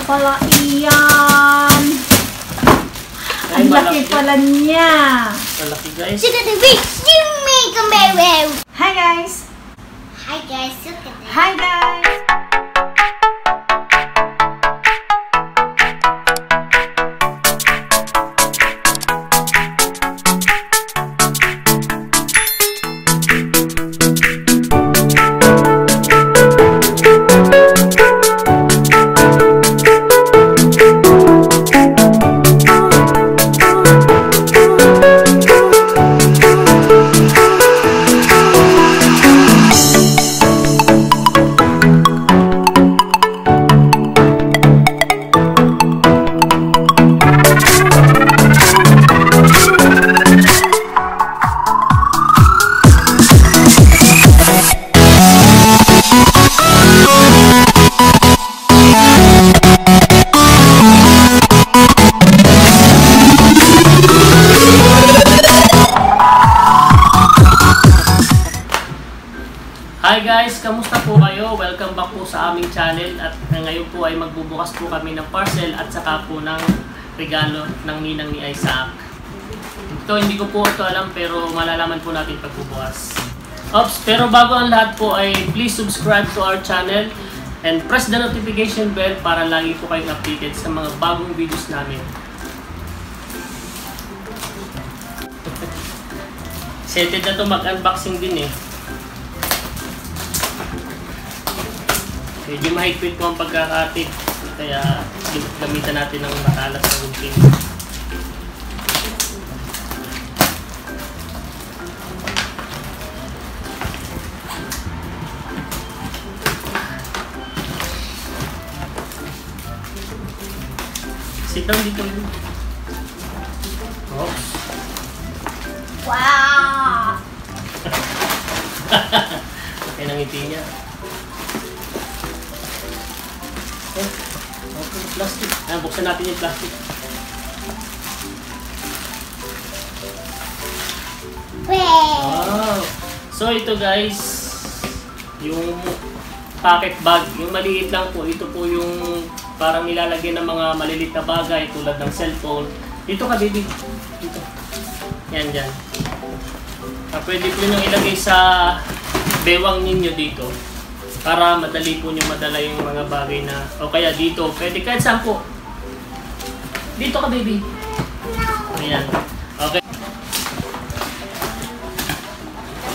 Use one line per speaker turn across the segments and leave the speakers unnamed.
pala iyan. Ang laki pala niya.
Malaki guys.
Look at the big baby.
Hi guys.
Hi guys, look at this.
Hi guys.
Hi guys, kamusta po kayo? Welcome back po sa aming channel at ngayon po ay magbubukas po kami ng parcel at saka po ng regalo ng ninang ni Isaac. Ito hindi ko po ito alam pero malalaman po natin pagbubukas. Oops, pero bago ang lahat po ay please subscribe to our channel and press the notification bell para lagi po kayong updated sa mga bagong videos namin. Excited na to mag-unboxing din eh. Medyo mahigpit po ang pagkakatid, kaya gamitan natin ng matalas na gunting. Sit down dito. Oops.
Wow!
Okay, nangiti niya. Okay, plastic. Buksan natin yung plastic. Wow! So ito guys, yung pocket bag, yung maliit lang po. Ito po yung parang nilalagyan ng mga maliliit na bagay tulad ng cellphone. Dito ka baby. Dito. Yan dyan. Pwede po nyo ilagay sa bewang ninyo dito. Para madali po nyo madala yung mga bagay na, o kaya dito, pwede kahit saan po. Dito ka baby. Ayan. Okay.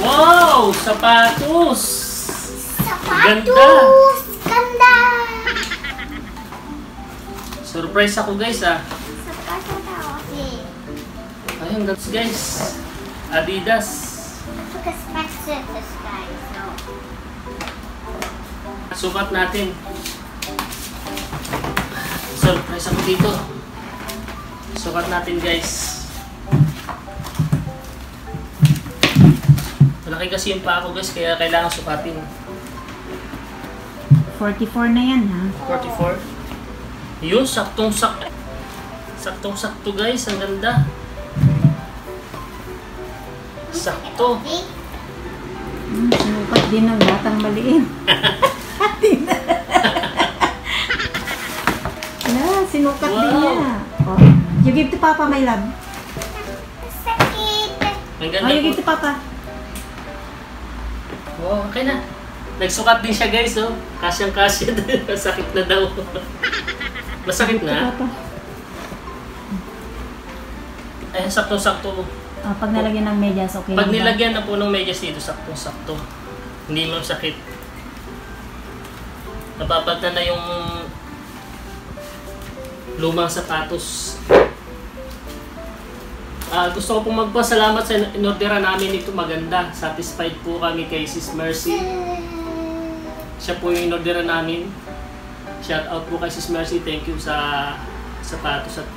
Wow! Sapatos! Ganda!
Ganda!
Surprise ako guys ah.
Sapatos kasi.
Ayun guys. Adidas.
Look at expensive this guys. No.
Sukat natin. Surprise ako dito. Sukat natin guys. Malaki kasi yung paa ko guys, kaya kailangan sukatin.
44 na yan ha.
44. Yun, saktong-sakto. Saktong-sakto guys, ang ganda. Sakto.
Sinukat din ng batang maliin. Sinukat din niya. Oh, you give to Papa, my love.
Sakit.
Ang ganda
Oh, you give
po.
to Papa.
Oh, okay na. Nagsukat din siya guys, oh. Kasyang-kasya din. Masakit na daw. Masakit na?
Papa.
Ay, sakto-sakto.
Oh, pag nalagyan ng medyas, okay.
Pag nilagyan na po ng medyas dito, sakto-sakto. Hindi mo sakit. Napapagtan na yung lumang sapatos. Gusto ko pong magpasalamat sa inorderan namin ito, maganda. Satisfied po kami kay Sis Mercy. Siya po yung inorderan namin. Shout out po kay Sis Mercy. Thank you sa sapatos at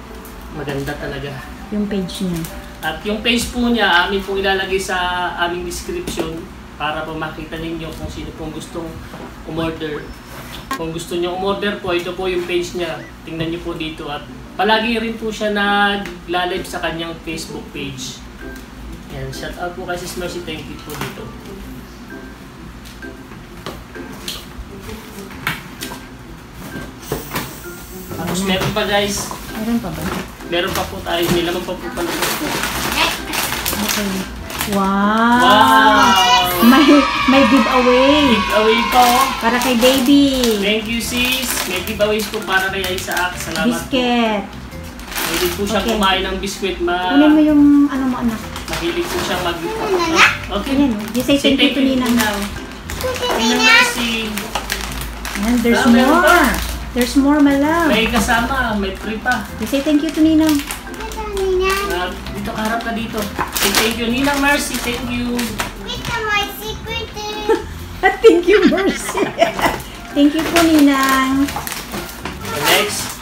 maganda talaga.
Yung page niya.
At yung page po niya, amin po ilalagay sa aming description para po makita ninyo kung sino pong gustong umorder. Kung gusto nyo umorder po, ito po yung page niya. Tingnan nyo po dito at palagi rin po siya nag-live sa kanyang Facebook page. Yan, shout out po kay Sis Mercy. Thank you po dito. Tapos meron pa guys.
Meron pa ba?
Meron pa po tayo. May laman pa po pala po.
Okay. Wow!
Wow!
May giveaway.
Giveaway po.
Para kay baby.
Thank you sis. May giveaways po para kay Isaac. Salamat
Biscuit.
po. Mahilig po siyang
Okay.
kumain ng biskwit.
Kunin mo yung ano mo anak.
Mahilig po siyang mag... Okay.
Ayan, you say thank you to Ninang.
Ninang Mercy.
And there's
meron
more.
pa.
There's more, my love.
May kasama. May free pa.
You say thank you to Ninang.
Dito, harap ka dito. Say thank you. Ninang Mercy, thank you.
Thank you, Mercy. Thank you po, Ninang.
Next.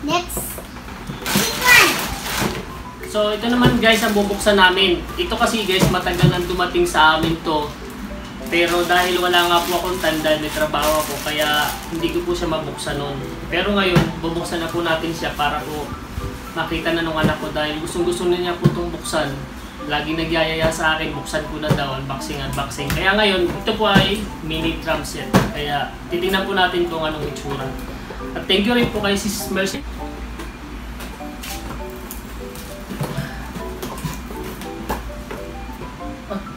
Next. This one.
So, ito naman guys ang bubuksan namin. Ito kasi guys, matagal nang dumating sa amin to. Pero dahil wala nga po akong tanda, may trabaho ako, kaya hindi ko po siya mabuksan noon. Pero ngayon, bubuksan na po natin siya para po makita na nung anak ko dahil gustong-gusto niya po itong buksan. Lagi nagyayaya sa akin, buksan ko na daw, unboxing. Kaya ngayon, ito po ay mini drum set. Kaya titingnan po natin kung anong itsura. At thank you rin po kay Sis Mercy.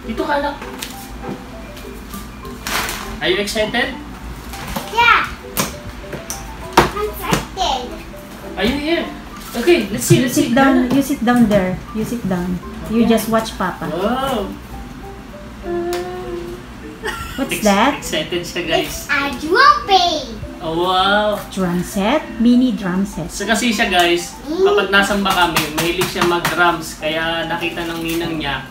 Dito ka anak. Are you excited?
Yeah. I'm excited.
Are you here? Okay, let's see.
You sit down. You sit down there. You sit down. You just watch Papa.
Wow.
What's that?
Excited siya guys.
It's a drumming.
Oh, wow.
Drum set. Mini drum set.
So kasi siya guys, kapag nasamba kami, mahilig siya mag-drums. Kaya nakita ng ninang niya,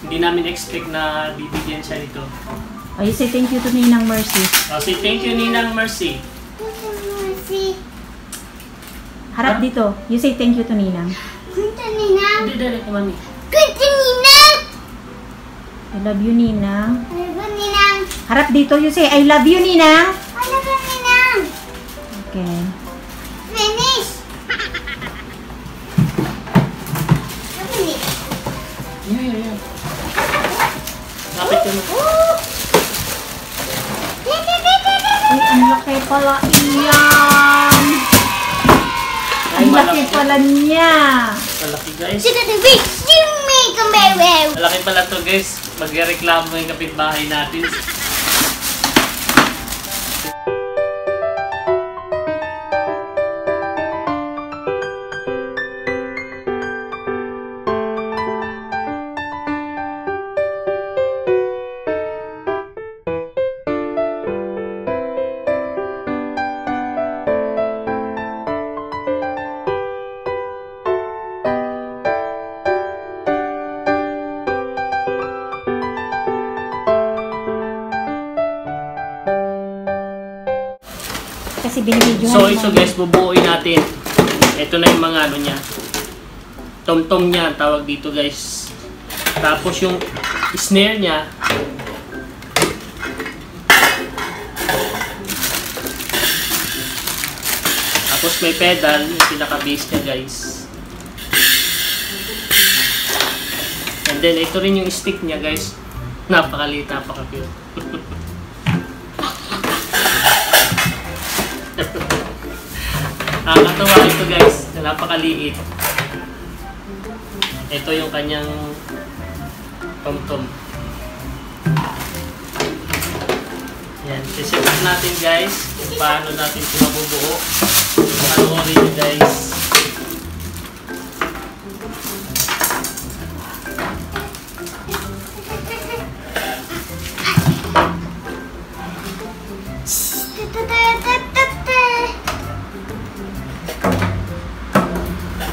hindi namin expect na bibigyan siya nito.
Oh, you say thank you to Ninang Mercy.
Say thank you Ninang Mercy.
Mercy.
Huh?
Harap dito. You say thank you to Ninang.
Kunta Ninang.
Hindi, dali ko mami.
Kunta Ninang.
I love you, Ninang.
Ano ba Ninang?
Harap dito. You say I love you, Ninang.
Ano ba Ninang?
Okay.
Finish. Finish.
Yeah. Lapit ka na.
Ay, ang laki pala iyan.
Ay,
Ang laki
malaki.
pala niya.
Malaki guys.
Sige, David. Jimmy, come here.
Malaki pala to guys. Magreklamo yung kapitbahay natin.
Kasi binibidyohan
So
mo.
ito guys, bubuuin natin. Ito na yung mga ano niya. Tom-tom niya, tawag dito guys. Tapos yung snare niya. Tapos may pedal, yung pinaka-bass niya guys. And then ito rin yung stick niya guys. Napakaliit, napaka-cute. Nakakatawa ito guys, napakaliit. Ito yung kanyang tom-tom. Yan, siset up natin guys kung paano natin ito mabubuo. Panoorin nyo guys.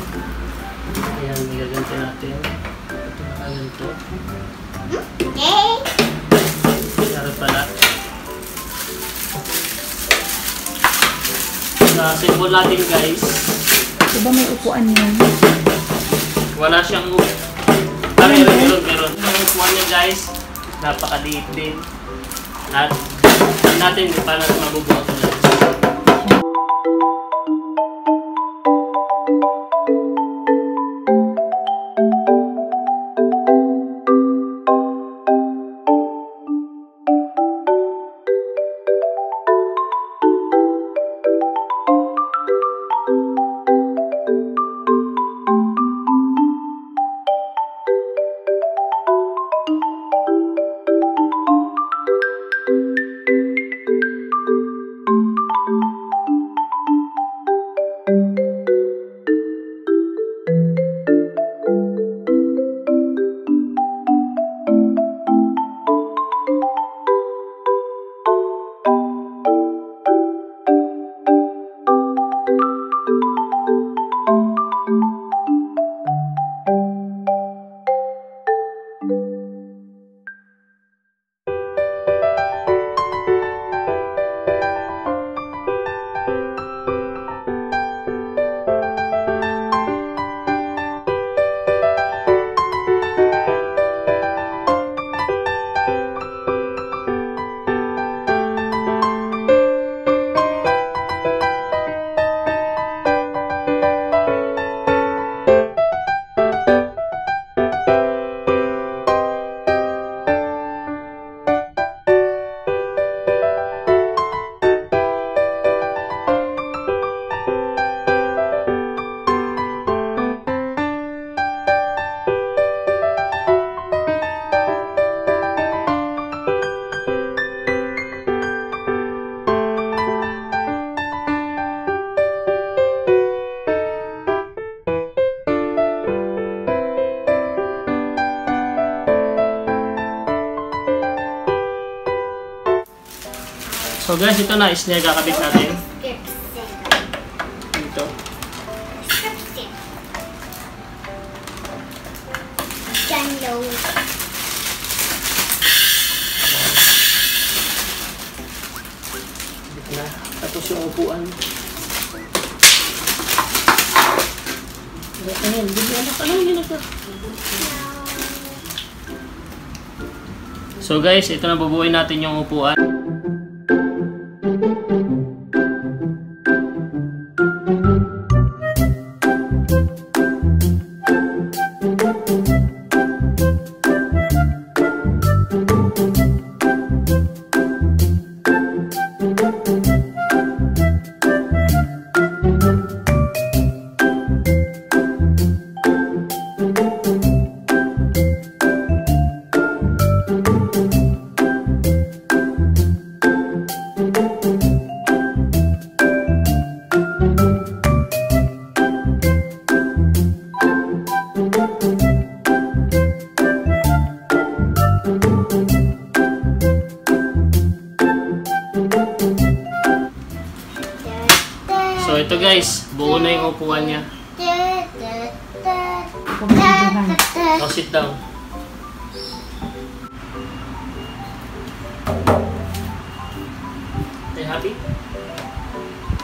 Ayan, magaganti natin. Ito nakaganto.
Okay.
Meron pala. Sa symbol natin guys,
Diba may upuan yan?
wala siyang meron. Ang upuan niya guys, napakaliit din. At natin paano mabubuo ito natin. So guys, ito na is niya kakabit natin. Dito. Dito na. Tapos yung upuan. Ayan, bigyan na. Ano yung ginagawa? So guys, ito na bubuuin natin yung upuan. So ito guys, buo na yung upuan niya. Oh, sit down. Are you happy?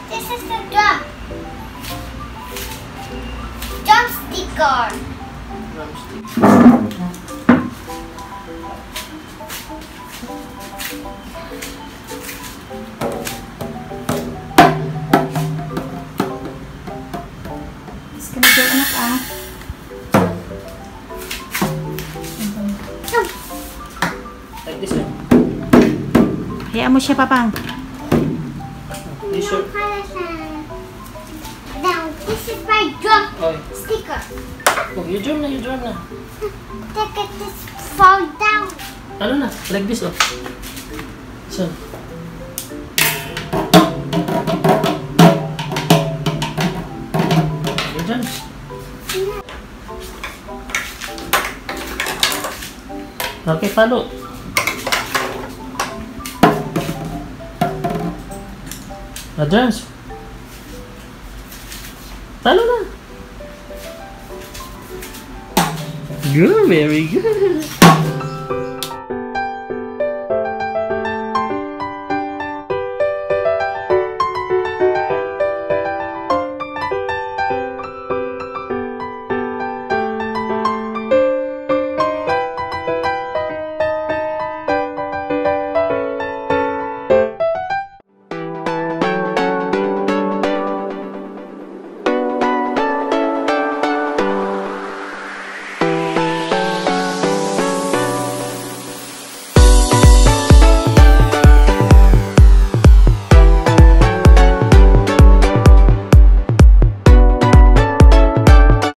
This is the drum. Drumsticker.
Drumstick.
Mas ka na dyan, anak, ah.
Like this one.
Hayaan mo siya, Papang.
This one.
Now, this is my drumsticker.
Oh, you drum na, you drum na.
Look at this fall down.
Ano na? Like this, oh. So. You drum. Okay, follow. Na drums. Follow na. Good, very good.